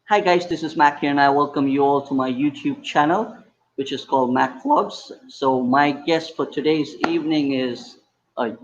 Hi guys, this is Mac here, and I welcome you all to my YouTube channel, which is called Mac Vlogs. So my guest for today's evening is a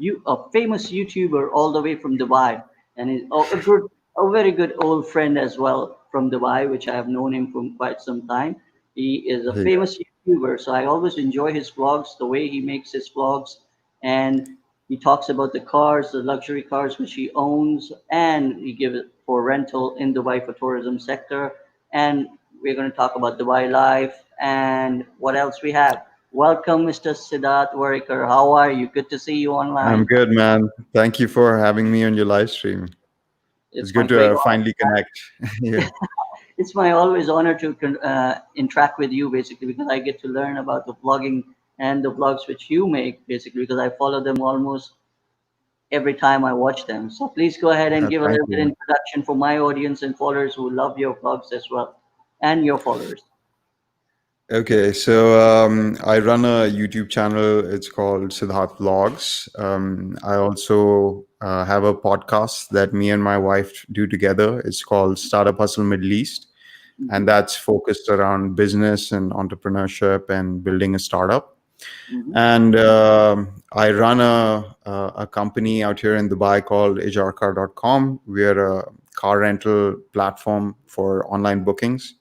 famous YouTuber all the way from Dubai, and is a very good old friend as well from Dubai, which I have known him from quite some time. He is a Yeah, famous YouTuber, so I always enjoy his vlogs, the way he makes his vlogs, and he talks about the cars, the luxury cars which he owns, and he gives it for rental in Dubai for tourism sector. And we're going to talk about Dubai life and what else we have. Welcome, Mr. Siddharth Varerkar. How are you? Good to see you I'm online. good, man. Thank you for having me on your live stream. It's It's my good to great finally connect. Yeah, it's my always honor to interact with you basically because I get to learn about the vlogging and the vlogs which you make basically because I follow them almost every time I watch them. So please go ahead and give a thank little bit you. introduction for my audience and followers who love your vlogs as well, and your followers. Okay, so I run a YouTube channel. It's called Siddharth Vlogs. I also have a podcast that me and my wife do together. It's called Startup Hustle Middle East, and Hmm. that's focused around business and entrepreneurship and building a startup. Hmm. And I run a company out here in Dubai called ijarcar.com. We're a car rental platform for online bookings.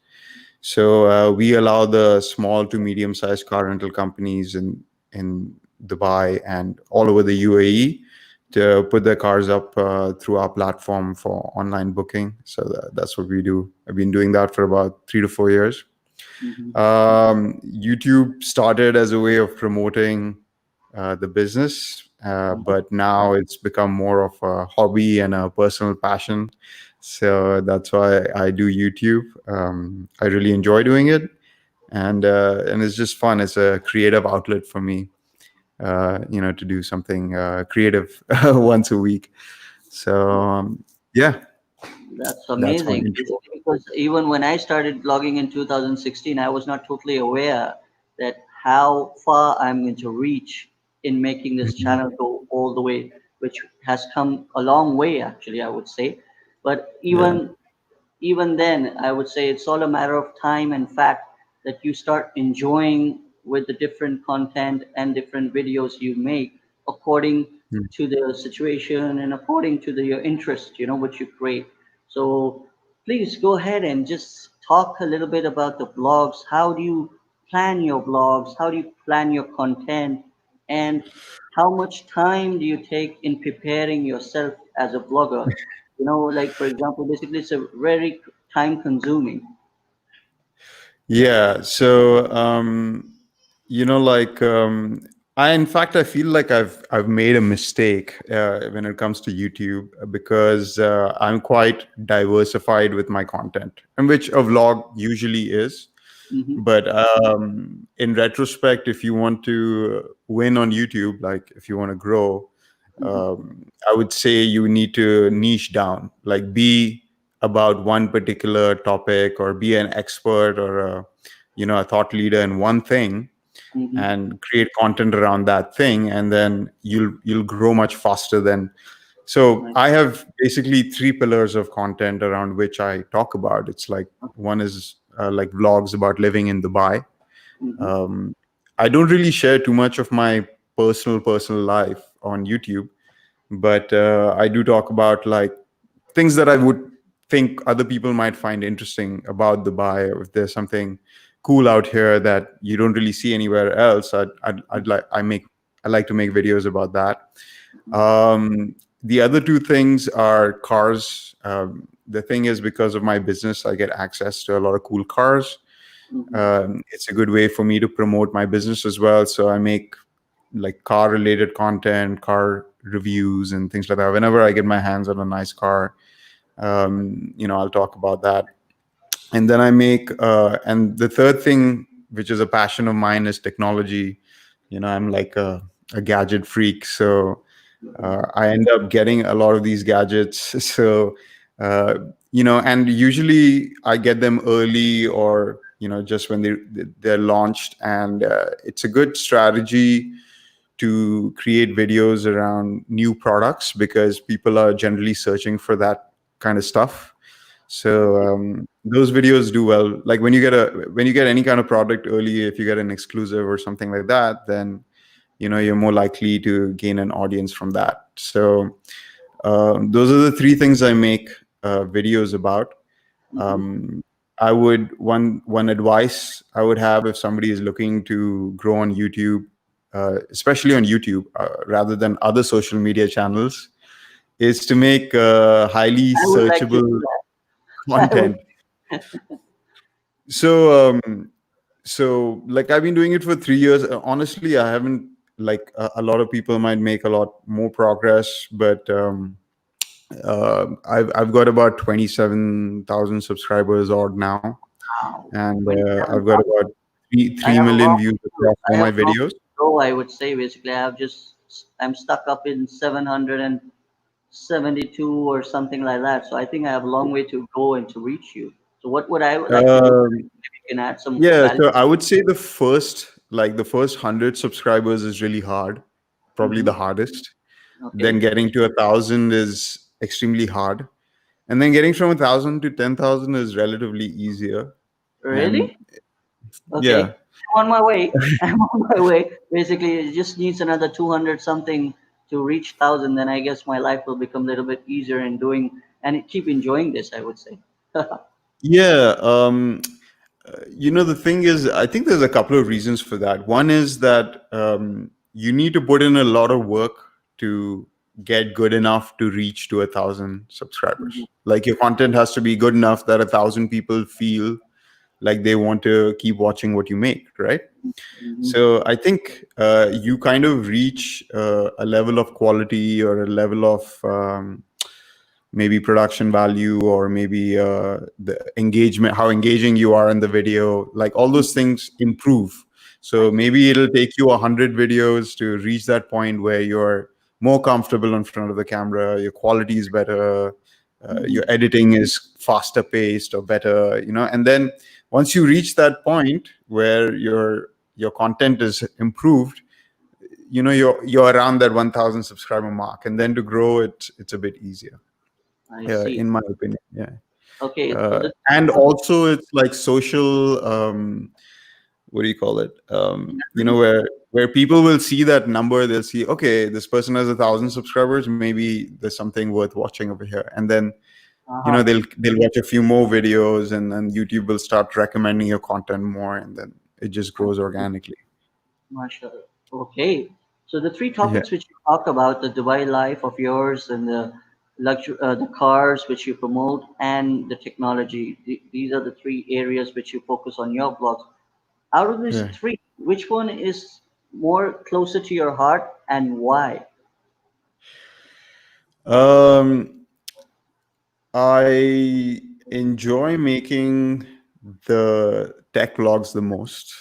So we allow the small to medium sized car rental companies in Dubai and all over the UAE to put their cars up through our platform for online booking. So that's what we do. I've been doing that for about 3 to 4 years. Hmm. YouTube started as a way of promoting the business, but now it's become more of a hobby and a personal passion. So that's why I do YouTube. I really enjoy doing it, and it's just fun. It's a creative outlet for me, to do something creative once a week. So yeah, That's that's my amazing. intro. Basically, because even when I started blogging in 2016, I was not totally aware that how far I'm going to reach in making this Mhm. channel go all the way, which has come a long way, actually, I would say. But Yeah. even then, I would say it's all a matter of time and fact that you start enjoying with the different content and different videos you make according Mm. to the situation and according to your interest, what you create. So please go ahead and just talk a little bit about the blogs. How do you plan your blogs? How do you plan your content? And how much time do you take in preparing yourself as a blogger? Like for example, basically it's a very time consuming. Yeah. So like I feel like I've made a mistake when it comes to YouTube because I'm quite diversified with my content, and which a vlog usually is. Hmm. But in retrospect, if you want to win on YouTube, like if you want to grow, Hmm. I would say you need to niche down, like be about one particular topic or be an expert or a thought leader in one thing Hmm. and create content around that thing, and then you'll grow much faster than. So Right. I have basically three pillars of content around which I talk about. It's like one is like vlogs about living in Dubai. Hmm. um, I don't really share too much of my personal life on YouTube, but I do talk about like things that I would think other people might find interesting about Dubai, or if there's something cool out here that you don't really see anywhere else. I like to make videos about that. The other two things are cars. The thing is, because of my business, I get access to a lot of cool cars. Hmm. It's a good way for me to promote my business as well. So I make like car related content, car reviews, and things like that. Whenever I get my hands on a nice car, I'll talk about that. And then and the third thing, which is a passion of mine, is technology. I'm like a gadget freak. So I end up getting a lot of these gadgets. So, and usually I get them early or, just when they're launched. And it's a good strategy to create videos around new products because people are generally searching for that kind of stuff. So Okay. those videos do well. Like when you get any kind of product early, if you get an exclusive or something like that, then you're more likely to gain an audience from that. So those are the three things I make videos about. Mm-hmm. um, I would one advice I would have if somebody is looking to grow on YouTube, especially on YouTube, rather than other social media channels, is to make highly I would like to searchable do that. I would. content. So like I've been doing it for 3 years. Honestly, I haven't, like a lot of people might make a lot more progress, but I've got about 27,000 subscribers odd now, Wow, and I've got 27,000. about three I three have a million long views way to, across I all have my a long videos. way to go, I would say. Basically, I'm stuck up in 772 or something like that. So I think I have a long way to go and to reach you. So what would I would like to do? Um, Maybe you can add some yeah, value. so I would say the first 100 subscribers is really hard, probably the Mm-hmm. hardest. Then Okay. getting to 1,000 is extremely hard, and then getting from 1,000 to 10,000 is relatively easier. And Really? Okay. yeah, I'm on my way. I'm on my way. Basically, it just needs another 200 something to reach 1,000. Then I guess my life will become a little bit easier in doing and keep enjoying this, I would say. yeah. The thing is, I think there's a couple of reasons for that. One is that you need to put in a lot of work to get good enough to reach to 1,000 Mhm, subscribers. Like your content has to be good enough that 1,000 people feel like they want to keep watching what you make, right? mhm, So I think you kind of reach a level of quality or a level of maybe production value, or maybe the engagement, how engaging you are in the video, like all those mhm. things improve. I So see. maybe it'll take you 100 videos to reach that point where you're more comfortable in front of the camera, your quality is better, your Mhm. editing is faster paced or better, and then once you reach that point where your content is improved, you're around that 1,000 subscriber mark, and then to grow it's a bit easier, I see. in my opinion. Yeah. Okay, so the three And topics. also it's like social, what do you call it, where people will see that number, they'll see, okay, this person has 1,000 subscribers, maybe there's something worth watching over here, and then Uh-huh. they'll watch a few more videos, and then YouTube will start recommending your content more, and then it just I grows see. organically. Mashallah. Okay. So the three Yeah. topics which you talk about, the Dubai life of yours and the the cars which you promote and the technology, these are the three areas which you focus on your blogs. Out of these Yeah. three, which one is more closer to your heart and why? um I enjoy making the tech vlogs the most,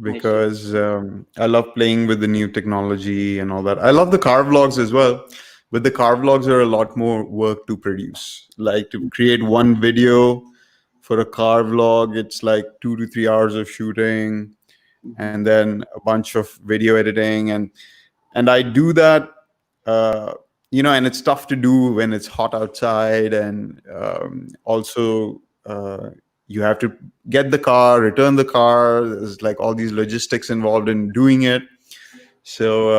I see. because I love playing with the new technology and all that. I love the car vlogs as well, but the car vlogs are a lot more work to produce. Like to create one video for a car vlog, it's like 2 to 3 hours of shooting, Mhm. and then a bunch of video editing, and I do that, uh, and it's tough to do when it's hot outside, and also you have to get the car, return the car. There's like all these logistics involved in doing it. So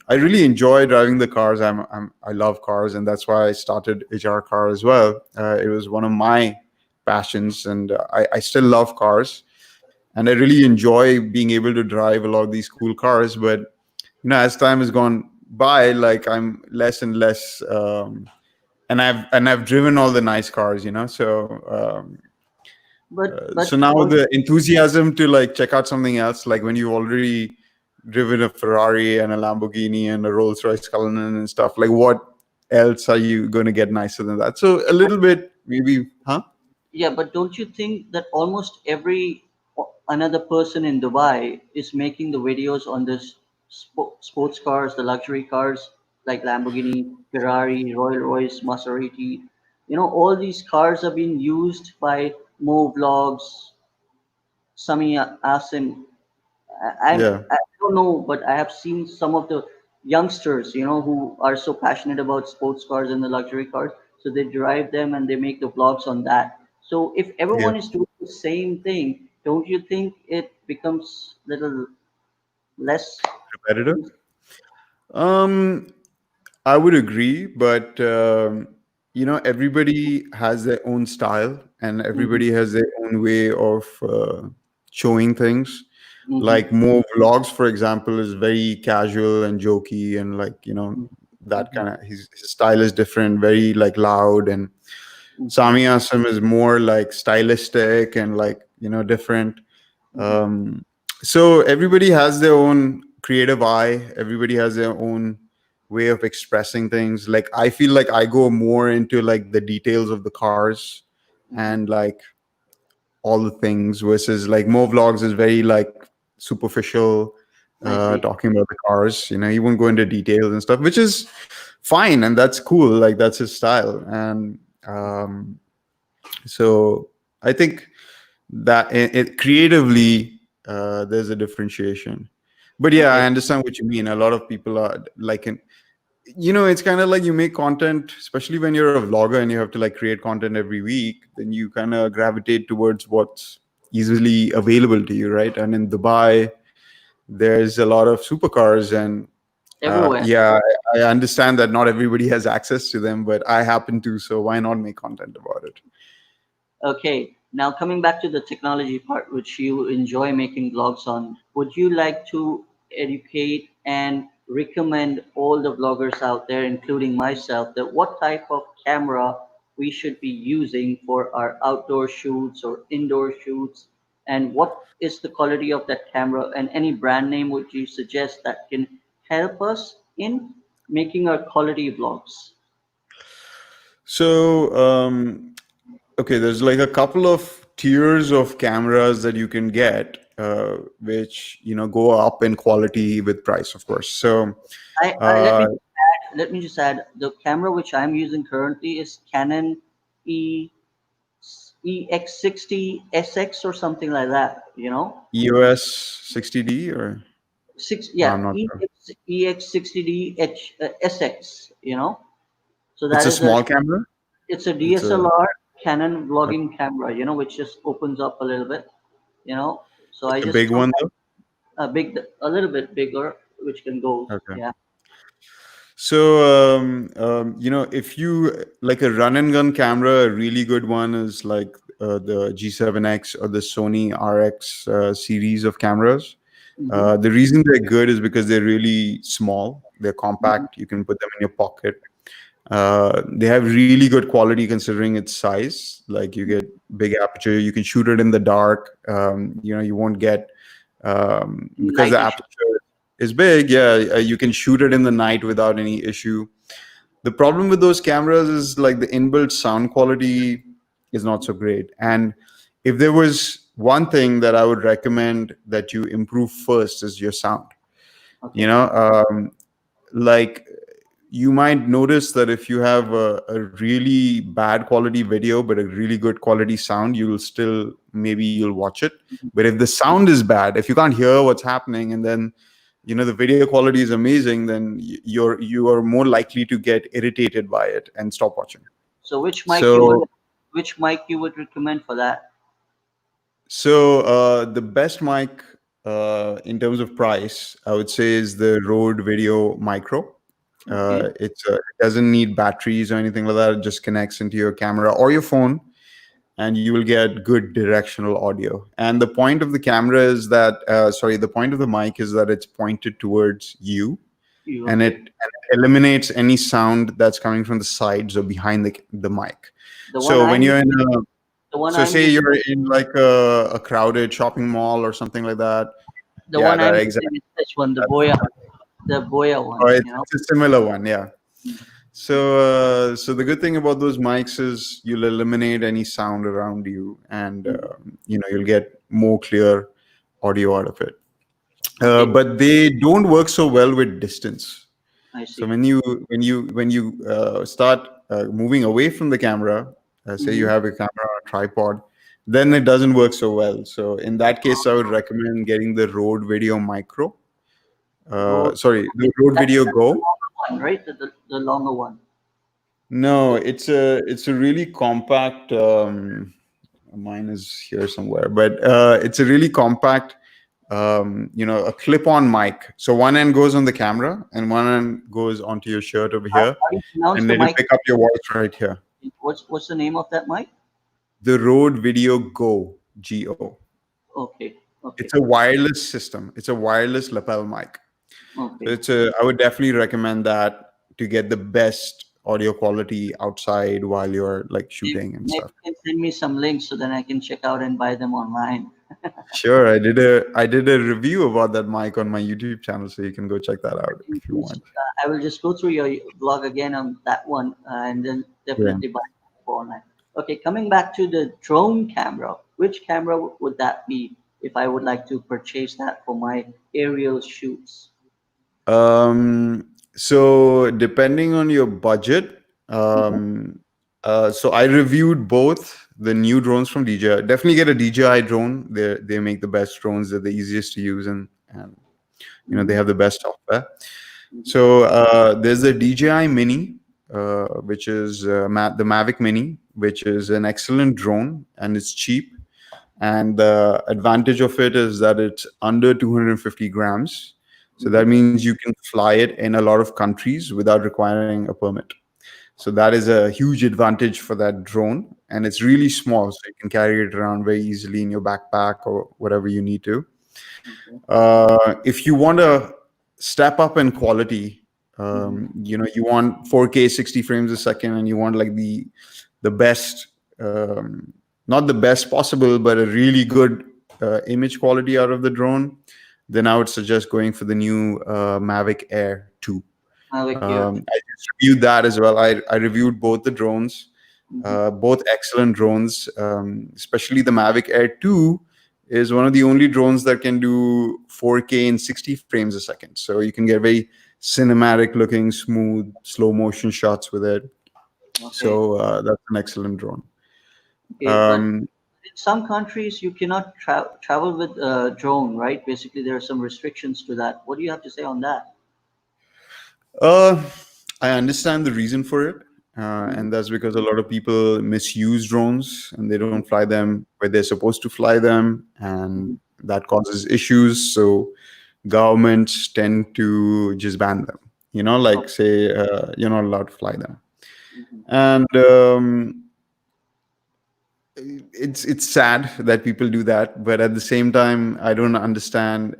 I really enjoy driving the cars. I love cars, and that's why I started HR Car as well. It was one of my passions, and I still love cars, and I really enjoy being able to drive a lot of these cool cars. But as time has gone by, like I'm less and less, and I've driven all the nice cars, so But now all the enthusiasm to like check out something else, like when you've already driven a Ferrari and a Lamborghini and a Rolls Royce Cullinan and stuff, like what else are you going to get nicer than that? So a little bit maybe, huh? yeah, but don't you think that almost every another person in Dubai is making the videos on this sports cars, the luxury cars like Lamborghini, Ferrari, Royal Royce, Maserati? You know, all these cars are being used by Mo Vlogs, Sami Asim. Yeah. I don't know, but I have seen some of the youngsters, you know, who are so passionate about sports cars and the luxury cars. So they drive them and they make the vlogs on that. So if Yeah. everyone is doing the same thing, don't you think it becomes little less? Repetitive. Um, I would agree, but everybody has their own style and Mm-hmm, everybody has their own way of showing things. mm-hmm, Like more vlogs, for example, is very casual and jokey, and like that mm-hmm, kind of his style is different, very like loud. And mm-hmm, Sami Asam is more like stylistic and like different. mm-hmm, Um, so everybody has their own creative eye. Everybody has their own way of expressing things. Like I feel like I go more into like the details of the cars mm-hmm. and like all the things versus like Mo Vlogs is very like superficial, I see. talking about the cars. He won't go into details and stuff, which is fine and that's cool. Like that's his style. And so I think that it creatively there's a differentiation. But yeah, I Okay, understand what you mean. A lot of people are like it's kind of like you make content, especially when you're a vlogger and you have to like create content every week, then you kind of gravitate towards what's easily available to you, right? And in Dubai there's a lot of supercars, and everywhere. yeah, I understand that not everybody has access to them, but I happen to, so why not make content about it? Okay, now coming back to the technology part, which you enjoy making vlogs on, would you like to educate and recommend all the vloggers out there, including myself, that what type of camera we should be using for our outdoor shoots or indoor shoots, and what is the quality of that camera, and any brand name would you suggest that can help us in making our quality vlogs? So okay, there's like a couple of tiers of cameras that you can get, which go up in quality with price, of course. So I uh, let me just add the camera which I'm using currently is Canon E EX60 SX or something like that. You know, EOS 60D, or six oh, yeah I'm not sure. EX60D SX. You know, so It's that a is a small camera. it's a It's a DSLR Canon vlogging camera. You know, which just opens up a little bit. You know, so I it's a just big took one though. a little bit bigger, which can go. Okay. Yeah. So if you like a run and gun camera, a really good one is like the G7X or the Sony RX series of cameras. Mm-hmm, The reason they're good is because they're really small. They're mm-hmm. compact. You can put them in your pocket. They have really good quality considering its size. Like you get big aperture. You can shoot it in the dark. You won't get because the Night issue. aperture is big. Yeah, you can shoot it in the night without any issue. The problem with those cameras is like the inbuilt sound quality is not so great. And if there was one thing that I would recommend that you improve first is your sound. You Okay. know, like you might notice that if you have a really bad quality video but a really good quality sound, you'll still maybe you'll watch it. But if the sound is bad, if you can't hear what's happening, and then the video quality is amazing, then you are more likely to get irritated by it and stop watching. So So which mic you would recommend for that? the best mic in terms of price, I would say, is the Rode Video Micro. Okay. It doesn't need batteries or anything like that. It just connects into your camera or your phone, and you will get good directional audio. And the point of the camera is that, the point of the mic is that it's pointed towards you, You and okay? it eliminates any sound that's coming from the sides or behind the mic. The one So when I'm you're in using, a the one so I'm say using, you're in like a crowded shopping mall or something like that. the Yeah, one that I'm exactly. using is this one, That's, the Boya oh, one. You know. it's a similar one, yeah. So the good thing about those mics is you'll eliminate any sound around you, and Mm. you'll get more clear audio out of it. Okay, But they don't work so well with distance. I So see. when you start moving away from the camera, say you Mm-hmm. have a camera on a tripod, then it doesn't work so well. So in that case, I would recommend getting the Rode Video Micro. Road. The Rode Video That's the Go. longer one, right? The longer one. No, The, it's a really compact. Mine is here somewhere, but it's a really compact, a clip-on mic. So one end goes on the camera and one end goes onto your shirt over How, here, how do you pronounce and the it'll mic? pick up your voice right here. What's the name of that mic? The Rode Video Go, Go. Okay, okay, It's a wireless system. It's a wireless lapel mic. So okay. I would definitely recommend that to get the best audio quality outside while you're like shooting and Maybe stuff. you can send me some links so then I can check out and buy them online. Sure, I did a review about that mic on my YouTube channel, so you can go check that out if you want. I will just go through your blog again on that one and then Yeah. definitely buy it for online. Okay, coming back to the drone camera, which camera would that be if I would like to purchase that for my aerial shoots? So depending on your budget, Mhm, so I reviewed both the new drones from DJI. Definitely get a DJI drone. They make the best drones. They're the easiest to use, and they mhm, have the best software. mhm. So there's the DJI Mini, which is the Mavic Mini, which is an excellent drone and it's cheap. And the advantage of it is that it's under 250 grams. So that Mhm. means you can fly it in a lot of countries without requiring a permit. So that is a huge advantage for that drone. And it's really small, so you can carry it around very easily in your backpack or whatever you need to. Okay. If you want to step up in quality, Mhm. you want 4K 60 frames a second, and you want like the best, not the best possible, but a really good image quality out of the drone, then I would suggest going for the new Mavic Air 2. Mavic Air. I just reviewed that as well. I reviewed both the drones, Mhm. both excellent drones. Especially the Mavic Air 2 is one of the only drones that can do 4K in 60 frames a second. So you can get very cinematic looking, smooth, slow motion shots with it. Okay. So that's an excellent drone. Okay, but Um, in some countries you cannot travel with a drone, right? Basically, there are some restrictions to that. What do you have to say on that? Uh, I understand the reason for it, Mhm, and that's because a lot of people misuse drones and they don't fly them where they're supposed to fly them, and mhm, that causes issues. So governments tend to just ban them. oh, Like say you're not allowed to fly them, mhm. and it's sad that people do that. But at the same time, I don't understand.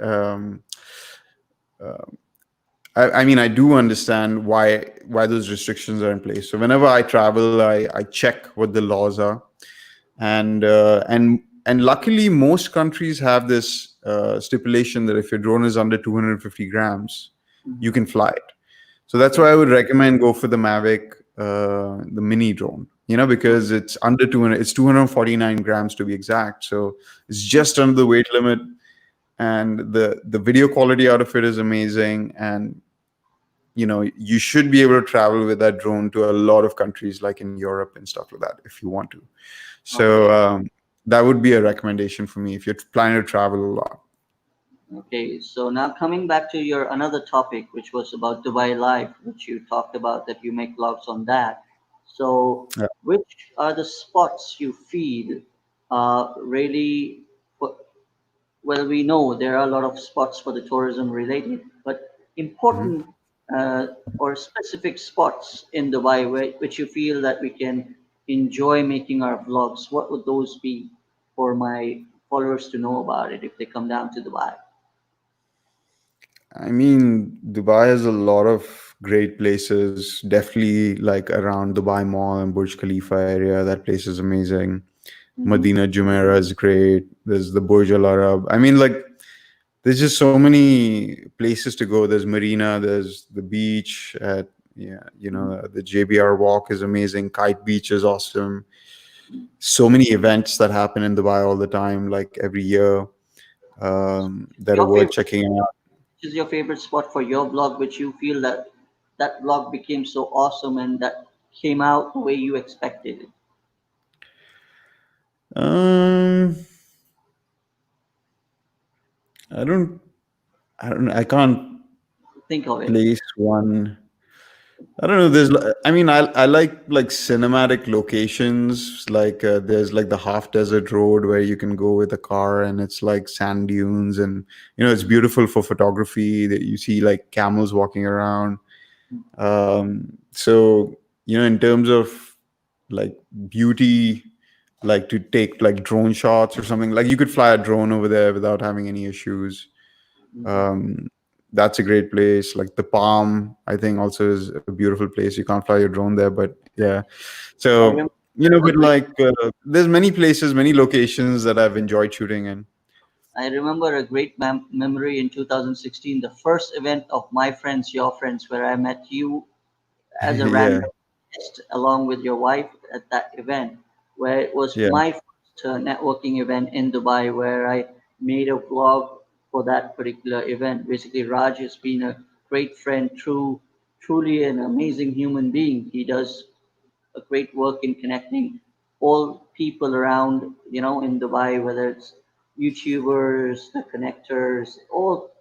I mean, I do understand why those restrictions are in place. So whenever I travel, I check what the laws are, and luckily most countries have this stipulation that if your drone is under 250 grams, you Mhm. can fly it. So that's Okay. why I would recommend go for the Mavic, the mini drone. Because it's under 200, it's 249 grams to be exact. So it's just under the weight limit, and the video quality out of it is amazing, and you should be able to travel with that drone to a lot of countries like in Europe and stuff like that if you want to. So Okay. that would be a recommendation for me if you're planning to travel a lot. Okay. So now coming back to your another topic, which was about Dubai life, which you talked about that you make vlogs on that. So, Yeah. which are the spots you feel really well, we know there are a lot of spots for the tourism related, but important Mhm. uh, or specific spots in Dubai which you feel that we can enjoy making our vlogs. What would those be for my followers to know about it if they come down to Dubai? I mean, Dubai has a lot of great places. Definitely, like around Dubai Mall and Burj Khalifa area. That place is amazing. Hmm. Medina Jumeirah is great. There's the Burj Al Arab. I mean, like, there's just so many places to go. There's Marina. There's the beach at, yeah, the JBR Walk is amazing. Kite Beach is awesome. So many events that happen in Dubai all the time, like every year, that are Your worth favorite, checking out. which is your favorite spot for your vlog, which you feel that that vlog became so awesome and that came out the way you expected it? Um, I don't, I can't Think of it. place one. I don't know. I mean, I like cinematic locations. Like there's like the half desert road where you can go with a car, and it's like sand dunes, and it's beautiful for photography. That you see like camels walking around. So in terms of like beauty, like to take like drone shots or something, like you could fly a drone over there without having any issues. Mhm. um, that's a great place. Like the Palm, I think also is a beautiful place. You can't fly your drone there, but yeah. I So remember a but great like there's many places, many locations that I've enjoyed shooting in. I remember a great memory in 2016, the first event of My Friends, Your Friends, where I met you as a Yeah, random guest along with your wife at that event, where it was yeah, my first networking event in Dubai, where I made a vlog for that particular event. Basically, Raj has been a great friend, truly an amazing human being. He does a great work in connecting all people around, in Dubai, whether it's YouTubers, the connectors, all.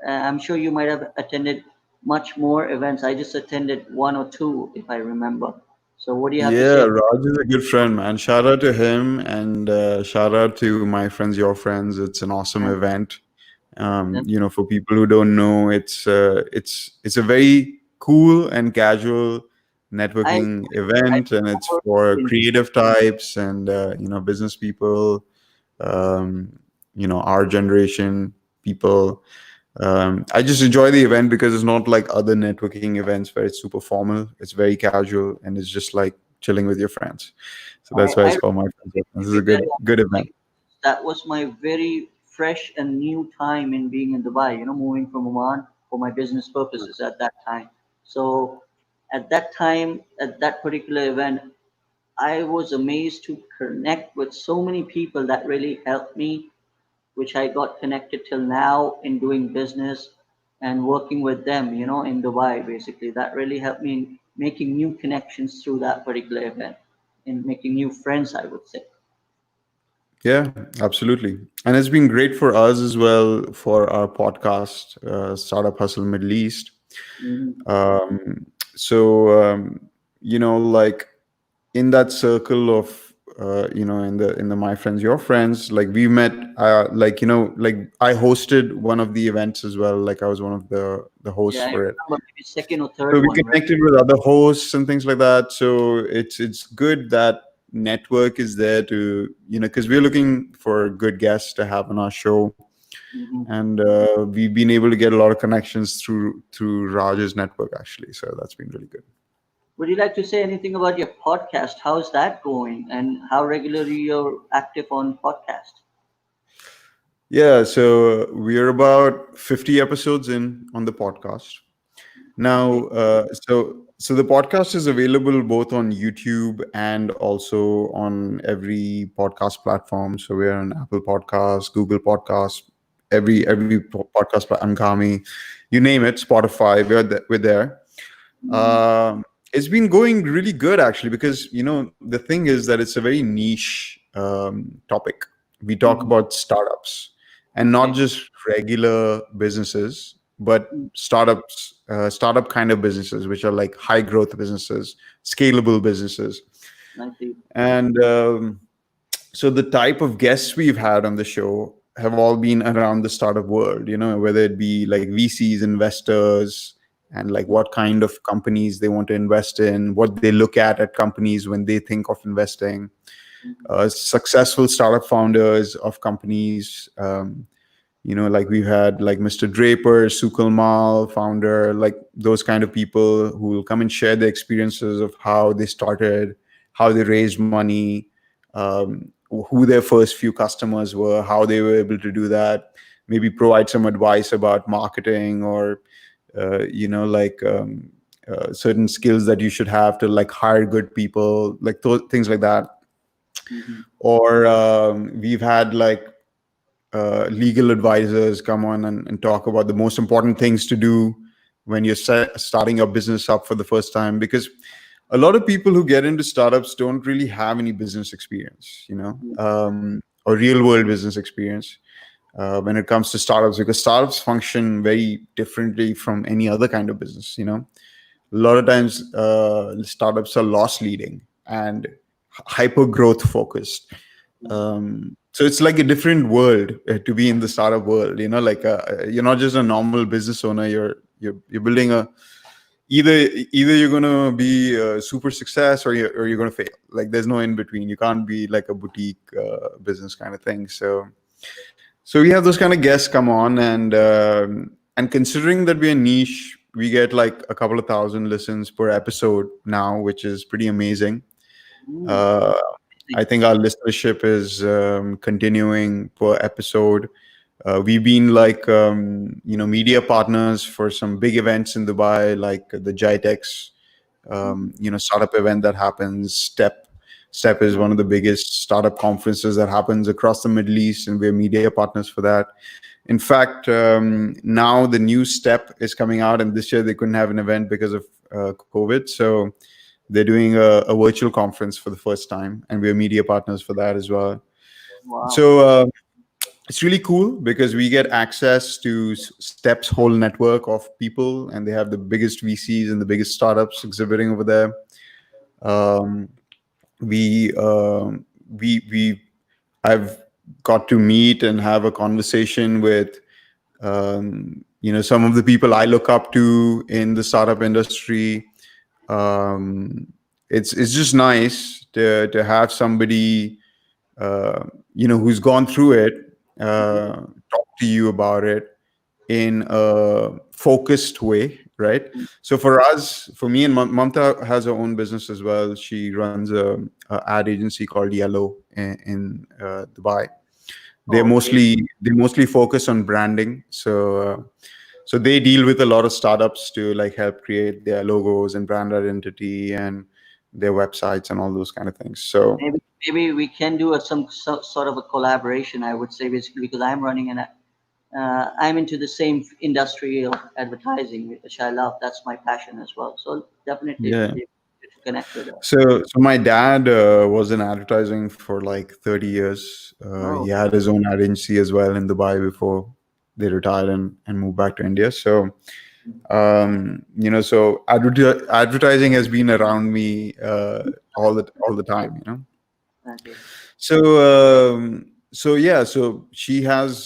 I'm sure you might have attended much more events. I just attended one or two, if I remember. So, what do you have to yeah. say? Raj is a good friend, man. Shout out to him, and shout out to my friends, your friends. It's an awesome And event. then For people who don't know, it's a very cool and casual I, networking I event, and it's for remember, creative types and business people, our generation people. I just enjoy the event because it's not like other networking events where it's super formal. It's very casual and it's just like chilling with your friends. So that's why I it's called my friends. This to is be a very good honest, event. that was my very fresh and new time in being in Dubai, moving from Oman for my business purposes at that time. So at that time, at that particular event, I was amazed to connect with so many people that really helped me, which I got connected till now in doing business and working with them, in Dubai, basically. That really helped me in making new connections through that particular event, in making new friends, I would say. Yeah, absolutely. And it's been great for us as well for our podcast, Startup Hustle Middle East. Mhm. Um, so, like in that circle of, in the my friends, your friends, like we met, like, like I hosted one of the events as well. Like I was one of the hosts Yeah, I for it. remember maybe second or So third we one, right? connected with other hosts and things like that. So it's good that network is there to because we're looking for good guests to have on our show, Hmm. and we've been able to get a lot of connections through Raj's network actually. So that's been really good. Would you like to say anything about your podcast? How's that going, and how regularly you're active on podcast? Yeah, so we're about 50 episodes in on the podcast. Okay. Now, so the podcast is available both on YouTube and also on every podcast platform. So we're on Apple Podcasts, Google Podcasts, podcast Ankami, you name it, Spotify. We're there. Mm-hmm. Um, it's been going really good actually because the thing is that it's a very niche topic. We talk Mm-hmm. about startups and not Okay. just regular businesses, but Mm. startup kind of businesses, which are like high growth businesses, scalable businesses, I see. and so the type of guests we've had on the show have all been around the startup world, whether it be like VCs, investors, and like what kind of companies they want to invest in, what they look at companies when they think of investing, successful startup founders of companies. Like we've had like Mr. Draper, Sukal Mal, founder, like those kind of people who will come and share their experiences of how they started, how they raised money, who their first few customers were, how they were able to do that, maybe provide some advice about marketing or, like certain skills that you should have to like hire good people, like things like that. Mm-hmm. Or we've had like legal advisors come on and talk about the most important things to do when you're starting your business up for the first time, because a lot of people who get into startups don't really have any business experience, or real world business experience when it comes to startups, because startups function very differently from any other kind of business. a lot of times startups are loss leading and hyper growth focused. So it's like a different world to be in the startup world. Like you're not just a normal business owner. You're building a either you're gonna be a super success or you're gonna fail. Like there's no in between. You can't be like a boutique business kind of thing. So we have those kind of guests come on, and considering that we're niche, we get like a couple of thousand listens per episode now, which is pretty amazing. Mm, Uh, I think our listenership is continuing per episode. We've been like media partners for some big events in Dubai, like the Jitex startup event that happens. Step is one of the biggest startup conferences that happens across the Middle East, and we're media partners for that. In fact, now the new Step is coming out, and this year they couldn't have an event because of COVID. So they're doing a virtual conference for the first time, and we're media partners for that as well. wow. So it's really cool because we get access to Step's whole network of people, and they have the biggest VCs and the biggest startups exhibiting over there. Um, we we I've got to meet and have a conversation with some of the people I look up to in the startup industry. It's just nice to have somebody who's gone through it Mhm. talk to you about it in a focused way, right? So for me and Mamta has her own business as well. She runs a ad agency called Yellow in Dubai. Oh, okay. They mostly focus on branding. So they deal with a lot of startups to like help create their logos and brand identity and their websites and all those kind of things. So Maybe we can do sort of a collaboration. I would say basically because I'm into the same industry of advertising, which I love. That's my passion as well. So definitely it would yeah. be good to connect with us. So my dad was in advertising for like 30 years. He Oh, had his own ad agency as well in Dubai before they retired and moved back to India. So advertising has been around me all the time. okay. So yeah, so she has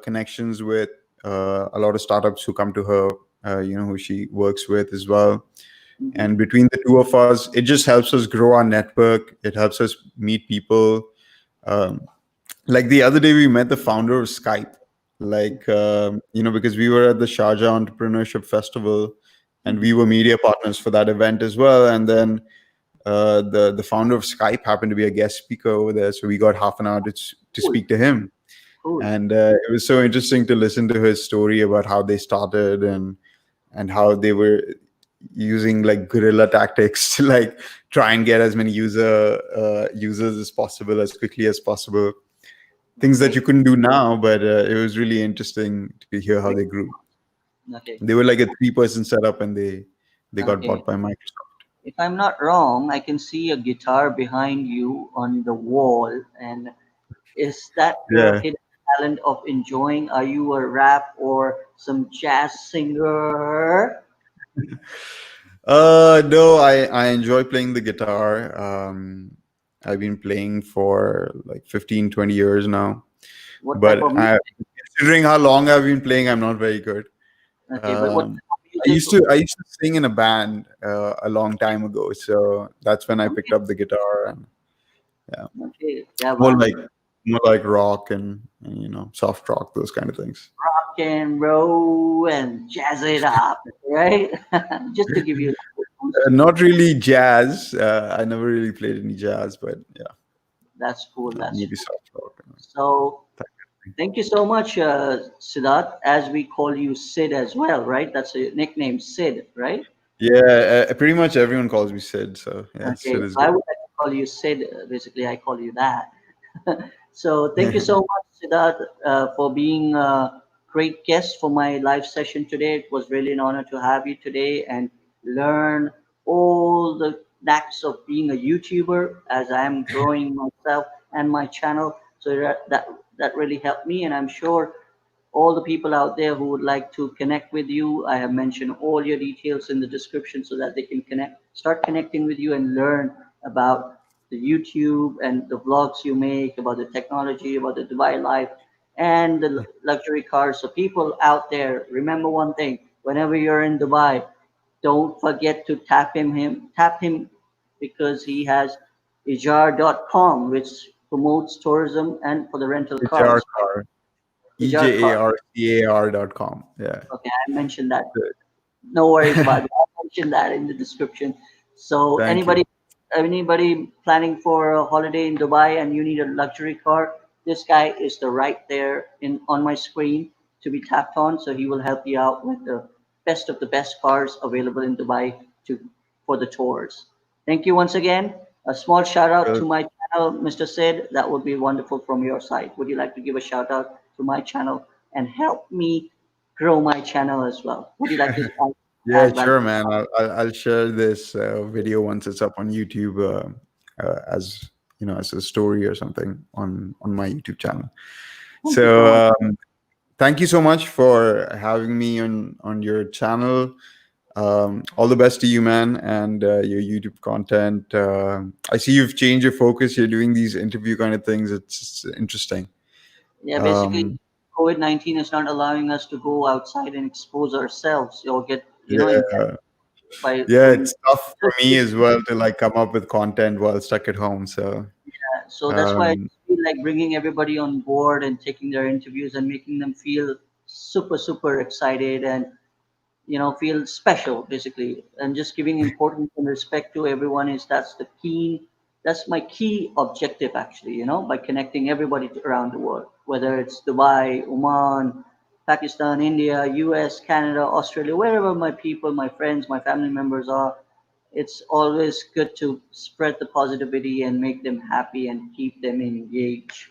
connections with a lot of startups who come to her, who she works with as well. Mm-hmm. And between the two of us, it just helps us grow our network. It helps us meet people. Um, like the other day, we met the founder of Skype. Like because we were at the Sharjah Entrepreneurship Festival, and we were media partners for that event as well. And then the founder of Skype happened to be a guest speaker over there, so we got half an hour to Cool, speak to him. cool. And it was so interesting to listen to his story about how they started and how they were using like guerrilla tactics to like try and get as many users as possible as quickly as possible. Things that Okay, you couldn't do now, but it was really interesting to hear how they great. grew. Okay, They were like a 3-person setup, and they got okay. bought by Microsoft. If I'm not wrong, I can see a guitar behind you on the wall. And is that your Yeah. hidden talent of enjoying? Are you a rap or some jazz singer? No, I enjoy playing the guitar. I've been playing for like 15, 20 years now. What type of But music? considering how long I've been playing, I'm not very good. Okay, but what Um, type of music? I used to sing in a band a long time ago, so that's when I picked Okay, up the guitar, and yeah, okay, yeah, more man. like more like rock and soft rock, those kind of things. Rock and roll and jazz it up, right? Just to give you a boost. Not really jazz. I never really played any jazz, but yeah, That's cool. That's maybe cool. soft rock. So That kind thank you so much, Siddharth, as we call you Sid as well, right? That's a nickname, Sid, right? Yeah, pretty much everyone calls me Sid, so yeah, Okay, Sid is I good. would like to call you Sid. Basically, I call you that. So thank you so much, Siddharth, for being a great guest for my live session today. It was really an honor to have you today and learn all the knacks of being a YouTuber as I am growing myself and my channel. So that really helped me, and I'm sure all the people out there who would like to connect with you, I have mentioned all your details in the description so that they can start connecting with you and learn about the YouTube and the vlogs you make, about the technology, about the Dubai life, and the luxury cars. So people out there, remember one thing: whenever you're in Dubai, don't forget to tap him, because he has ijar.com, which promotes tourism and for the rental HR cars. car, Ijar car. EJARCAR.com. Yeah. Okay, I mentioned that. Good. No worries about it. I'll mention that in the description. So Thank you. anybody planning for a holiday in Dubai and you need a luxury car, this guy is the right there in on my screen to be tapped on. So he will help you out with the best of the best cars available in Dubai to for the tours. Thank you once again. A small shout out Well, to my channel, Mr. Sid. That would be wonderful from your side. Would you like to give a shout out to my channel and help me grow my channel as well? Would you like to yeah, add value? sure, man. I'll share this video once it's up on YouTube, as as a story or something on my YouTube channel. Thank you so much. So thank you so much for having me on your channel. All the best to you, man, and your YouTube content. I see you've changed your focus. You're doing these interview kind of things. It's interesting. Yeah, basically, Um, COVID-19 is not allowing us to go outside and expose ourselves or get, infected yeah, by yeah, doing. it's tough for me as well to like come up with content while stuck at home. So So that's why I um, just feel like bringing everybody on board and taking their interviews and making them feel super, super excited and feel special basically, and just giving importance and respect to everyone is that's my key objective actually, by connecting everybody around the world, whether it's Dubai, Oman, Pakistan, India, US, Canada, Australia, wherever my people, my friends, my family members are. It's always good to spread the positivity and make them happy and keep them engaged.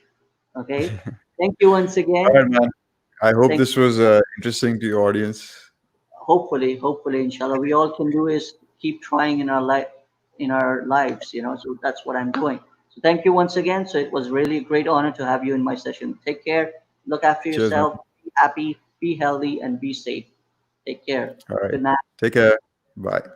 Okay, thank you once all again. right, man. I hope Thank this was interesting to your audience. hopefully, inshallah, we all can do is keep trying in our lives, so that's what I'm doing. So thank you once again. So it was really a great honor to have you in my session. Take care, look after Cheers, man. yourself, be happy, be healthy, and be safe. Take care. All right. Good night. Take care. Bye.